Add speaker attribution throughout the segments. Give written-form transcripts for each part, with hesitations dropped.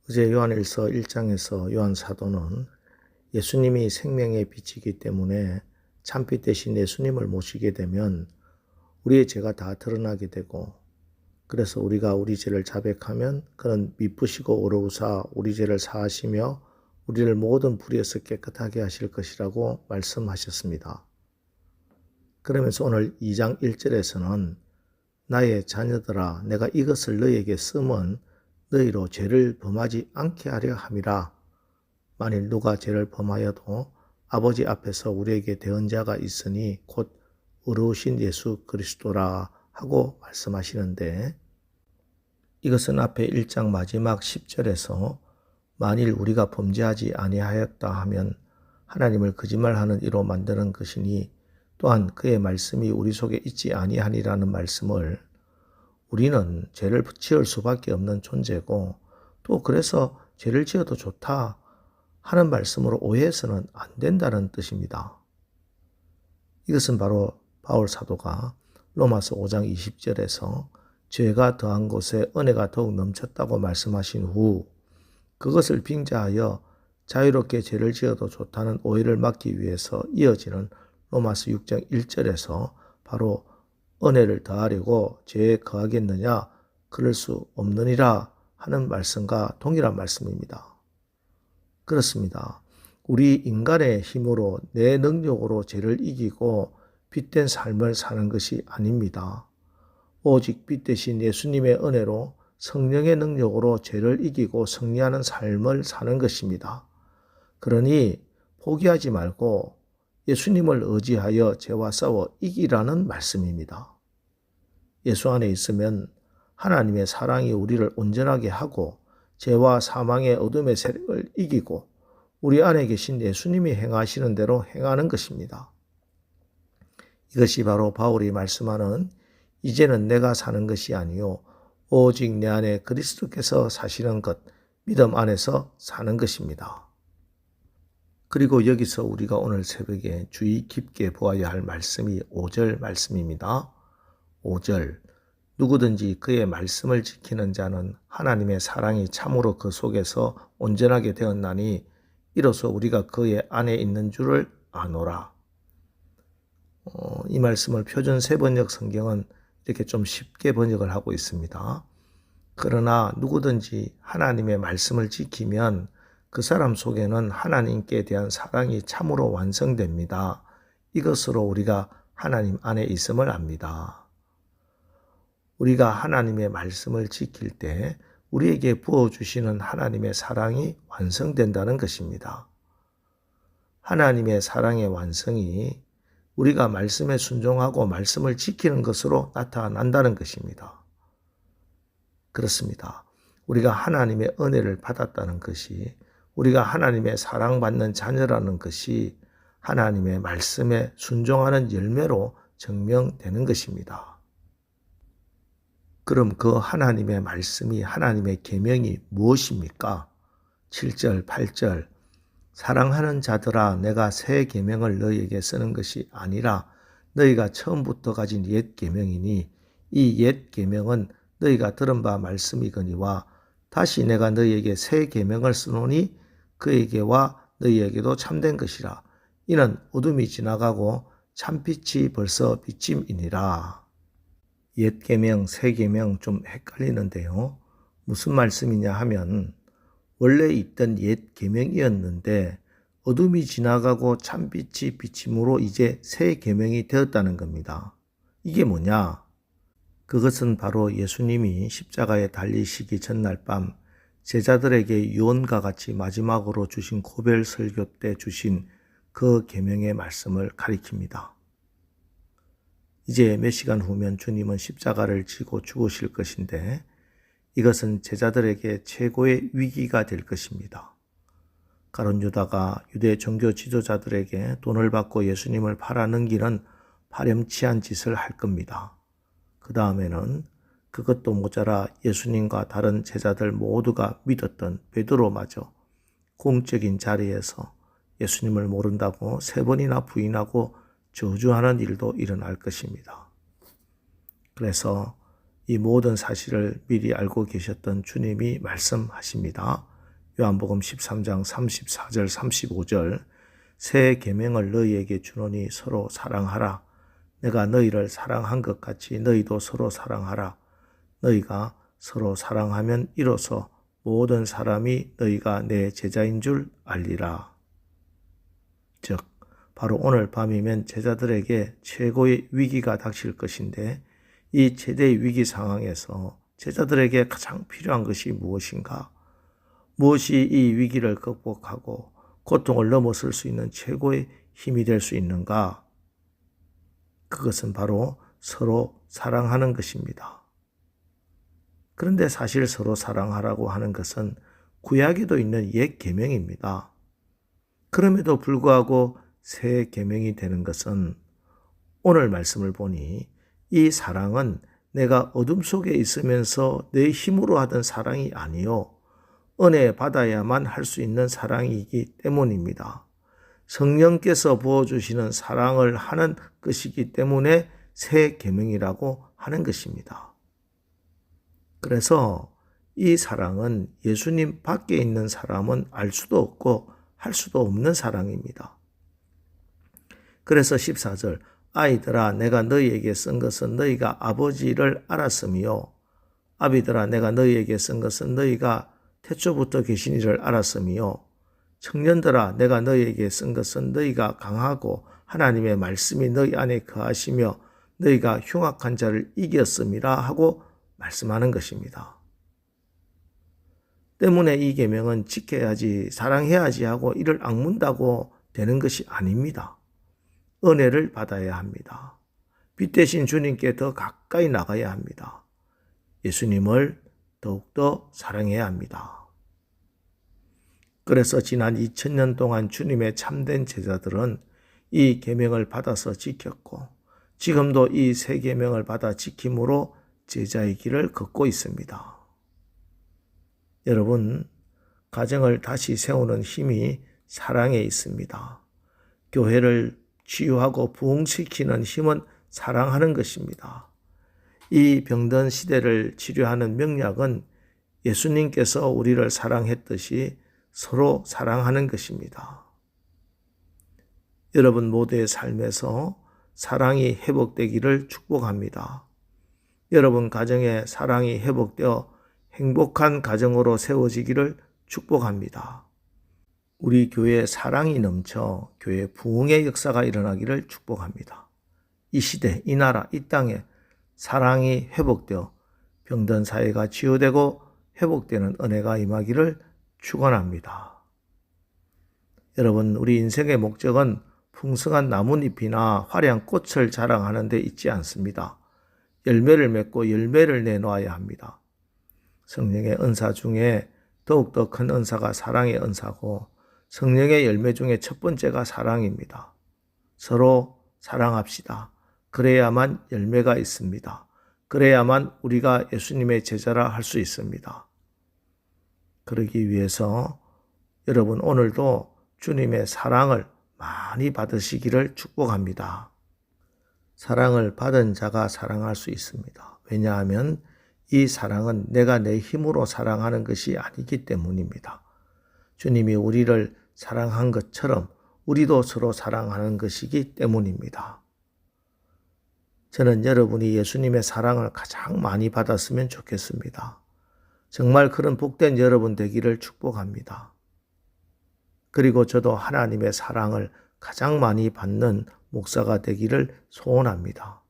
Speaker 1: 어제 요한일서 1장에서 요한 사도는 예수님이 생명의 빛이기 때문에 참빛 대신 예수님을 모시게 되면 우리의 죄가 다 드러나게 되고, 그래서 우리가 우리 죄를 자백하면 그는 미쁘시고 의로우사 우리 죄를 사하시며 우리를 모든 불의에서 깨끗하게 하실 것이라고 말씀하셨습니다. 그러면서 오늘 2장 1절에서는 나의 자녀들아 내가 이것을 너희에게 쓰면 너희로 죄를 범하지 않게 하려 함이라. 만일 누가 죄를 범하여도 아버지 앞에서 우리에게 대언자가 있으니 곧 의로우신 예수 그리스도라 하고 말씀하시는데, 이것은 앞에 1장 마지막 10절에서 만일 우리가 범죄하지 아니하였다 하면 하나님을 거짓말하는 이로 만드는 것이니 또한 그의 말씀이 우리 속에 있지 아니하니라는 말씀을, 우리는 죄를 지을 수밖에 없는 존재고 또 그래서 죄를 지어도 좋다 하는 말씀으로 오해해서는 안 된다는 뜻입니다. 이것은 바로 바울 사도가 로마서 5장 20절에서 죄가 더한 곳에 은혜가 더욱 넘쳤다고 말씀하신 후 그것을 빙자하여 자유롭게 죄를 지어도 좋다는 오해를 막기 위해서 이어지는 로마서 6장 1절에서 바로 은혜를 더하려고 죄에 거하겠느냐 그럴 수 없느니라 하는 말씀과 동일한 말씀입니다. 그렇습니다. 우리 인간의 힘으로 내 능력으로 죄를 이기고 빛된 삶을 사는 것이 아닙니다. 오직 빛 대신 예수님의 은혜로 성령의 능력으로 죄를 이기고 승리하는 삶을 사는 것입니다. 그러니 포기하지 말고 예수님을 의지하여 죄와 싸워 이기라는 말씀입니다. 예수 안에 있으면 하나님의 사랑이 우리를 온전하게 하고 죄와 사망의 어둠의 세력을 이기고 우리 안에 계신 예수님이 행하시는 대로 행하는 것입니다. 이것이 바로 바울이 말씀하는 이제는 내가 사는 것이 아니요 오직 내 안에 그리스도께서 사시는 것, 믿음 안에서 사는 것입니다. 그리고 여기서 우리가 오늘 새벽에 주의 깊게 보아야 할 말씀이 5절 말씀입니다. 5절, 누구든지 그의 말씀을 지키는 자는 하나님의 사랑이 참으로 그 속에서 온전하게 되었나니 이로써 우리가 그의 안에 있는 줄을 아노라. 이 말씀을 표준 세번역 성경은 이렇게 좀 쉽게 번역을 하고 있습니다. 그러나 누구든지 하나님의 말씀을 지키면 그 사람 속에는 하나님께 대한 사랑이 참으로 완성됩니다. 이것으로 우리가 하나님 안에 있음을 압니다. 우리가 하나님의 말씀을 지킬 때 우리에게 부어주시는 하나님의 사랑이 완성된다는 것입니다. 하나님의 사랑의 완성이 우리가 말씀에 순종하고 말씀을 지키는 것으로 나타난다는 것입니다. 그렇습니다. 우리가 하나님의 은혜를 받았다는 것이, 우리가 하나님의 사랑받는 자녀라는 것이 하나님의 말씀에 순종하는 열매로 증명되는 것입니다. 그럼 그 하나님의 말씀이, 하나님의 계명이 무엇입니까? 7절, 8절, 사랑하는 자들아 내가 새 계명을 너희에게 쓰는 것이 아니라 너희가 처음부터 가진 옛 계명이니 이 옛 계명은 너희가 들은 바 말씀이거니와 다시 내가 너희에게 새 계명을 쓰노니 그에게와 너희에게도 참된 것이라. 이는 어둠이 지나가고 참빛이 벌써 비침이니라. 옛 계명, 새 계명 좀 헷갈리는데요. 무슨 말씀이냐 하면 원래 있던 옛 계명이었는데 어둠이 지나가고 참빛이 비침으로 이제 새 계명이 되었다는 겁니다. 이게 뭐냐? 그것은 바로 예수님이 십자가에 달리시기 전날 밤 제자들에게 유언과 같이 마지막으로 주신 고별 설교 때 주신 그 계명의 말씀을 가리킵니다. 이제 몇 시간 후면 주님은 십자가를 지고 죽으실 것인데 이것은 제자들에게 최고의 위기가 될 것입니다. 가룟 유다가 유대 종교 지도자들에게 돈을 받고 예수님을 팔아넘기는 파렴치한 짓을 할 겁니다. 그 다음에는 그것도 모자라 예수님과 다른 제자들 모두가 믿었던 베드로마저 공적인 자리에서 예수님을 모른다고 3번이나 부인하고 저주하는 일도 일어날 것입니다. 그래서 이 모든 사실을 미리 알고 계셨던 주님이 말씀하십니다. 요한복음 13장 34절 35절 새 계명을 너희에게 주노니 서로 사랑하라. 내가 너희를 사랑한 것 같이 너희도 서로 사랑하라. 너희가 서로 사랑하면 이로써 모든 사람이 너희가 내 제자인 줄 알리라. 즉 바로 오늘 밤이면 제자들에게 최고의 위기가 닥칠 것인데 이 최대의 위기 상황에서 제자들에게 가장 필요한 것이 무엇인가? 무엇이 이 위기를 극복하고 고통을 넘어설 수 있는 최고의 힘이 될 수 있는가? 그것은 바로 서로 사랑하는 것입니다. 그런데 사실 서로 사랑하라고 하는 것은 구약에도 있는 옛 계명입니다. 그럼에도 불구하고 새 계명이 되는 것은 오늘 말씀을 보니 이 사랑은 내가 어둠 속에 있으면서 내 힘으로 하던 사랑이 아니요 은혜 받아야만 할 수 있는 사랑이기 때문입니다. 성령께서 부어주시는 사랑을 하는 것이기 때문에 새 계명이라고 하는 것입니다. 그래서 이 사랑은 예수님 밖에 있는 사람은 알 수도 없고 할 수도 없는 사랑입니다. 그래서 14절 아이들아 내가 너희에게 쓴 것은 너희가 아버지를 알았으며 아비들아 내가 너희에게 쓴 것은 너희가 태초부터 계신 이를 알았으며 청년들아 내가 너희에게 쓴 것은 너희가 강하고 하나님의 말씀이 너희 안에 거하시며 너희가 흉악한 자를 이겼음이라 하고 말씀하는 것입니다. 때문에 이 계명은 지켜야지 사랑해야지 하고 이를 악문다고 되는 것이 아닙니다. 은혜를 받아야 합니다. 빛 대신 주님께 더 가까이 나가야 합니다. 예수님을 더욱더 사랑해야 합니다. 그래서 지난 2000년 동안 주님의 참된 제자들은 이 계명을 받아서 지켰고 지금도 이 새 계명을 받아 지킴으로 제자의 길을 걷고 있습니다. 여러분, 가정을 다시 세우는 힘이 사랑에 있습니다. 교회를 치유하고 부흥시키는 힘은 사랑하는 것입니다. 이 병든 시대를 치료하는 명약은 예수님께서 우리를 사랑했듯이 서로 사랑하는 것입니다. 여러분 모두의 삶에서 사랑이 회복되기를 축복합니다. 여러분 가정에 사랑이 회복되어 행복한 가정으로 세워지기를 축복합니다. 우리 교회에 사랑이 넘쳐 교회 부흥의 역사가 일어나기를 축복합니다. 이 시대, 이 나라, 이 땅에 사랑이 회복되어 병든 사회가 치유되고 회복되는 은혜가 임하기를 축원합니다. 여러분, 우리 인생의 목적은 풍성한 나뭇잎이나 화려한 꽃을 자랑하는 데 있지 않습니다. 열매를 맺고 열매를 내놓아야 합니다. 성령의 은사 중에 더욱더 큰 은사가 사랑의 은사고 성령의 열매 중에 첫 번째가 사랑입니다. 서로 사랑합시다. 그래야만 열매가 있습니다. 그래야만 우리가 예수님의 제자라 할 수 있습니다. 그러기 위해서 여러분 오늘도 주님의 사랑을 많이 받으시기를 축복합니다. 사랑을 받은 자가 사랑할 수 있습니다. 왜냐하면 이 사랑은 내가 내 힘으로 사랑하는 것이 아니기 때문입니다. 주님이 우리를 사랑한 것처럼 우리도 서로 사랑하는 것이기 때문입니다. 저는 여러분이 예수님의 사랑을 가장 많이 받았으면 좋겠습니다. 정말 그런 복된 여러분 되기를 축복합니다. 그리고 저도 하나님의 사랑을 가장 많이 받는 목사가 되기를 소원합니다.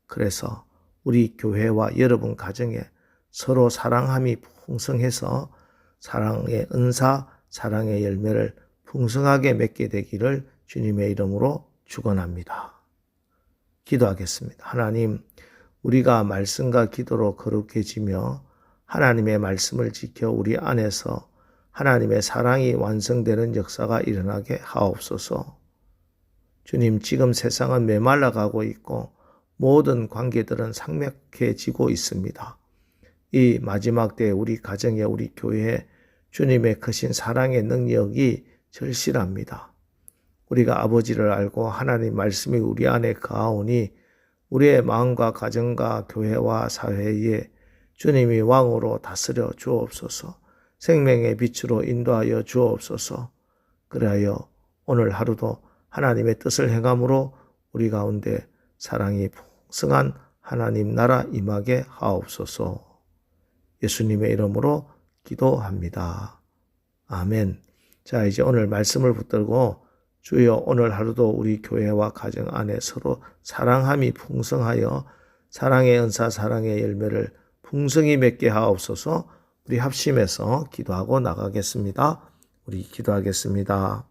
Speaker 1: 그래서 우리 교회와 여러분 가정에 서로 사랑함이 풍성해서 사랑의 은사, 사랑의 열매를 풍성하게 맺게 되기를 주님의 이름으로 축원합니다. 기도하겠습니다. 하나님, 우리가 말씀과 기도로 거룩해지며 하나님의 말씀을 지켜 우리 안에서 하나님의 사랑이 완성되는 역사가 일어나게 하옵소서. 주님, 지금 세상은 메말라가고 있고 모든 관계들은 삭막해지고 있습니다. 이 마지막 때에 우리 가정에 우리 교회에 주님의 크신 사랑의 능력이 절실합니다. 우리가 아버지를 알고 하나님 말씀이 우리 안에 거하오니 우리의 마음과 가정과 교회와 사회에 주님이 왕으로 다스려 주옵소서. 생명의 빛으로 인도하여 주옵소서. 그리하여 오늘 하루도 하나님의 뜻을 행함으로 우리 가운데 사랑이 풍성한 하나님 나라 임하게 하옵소서. 예수님의 이름으로 기도합니다. 아멘. 자, 이제 오늘 말씀을 붙들고 주여 오늘 하루도 우리 교회와 가정 안에 서로 사랑함이 풍성하여 사랑의 은사, 사랑의 열매를 풍성히 맺게 하옵소서. 우리 합심해서 기도하고 나가겠습니다. 우리 기도하겠습니다.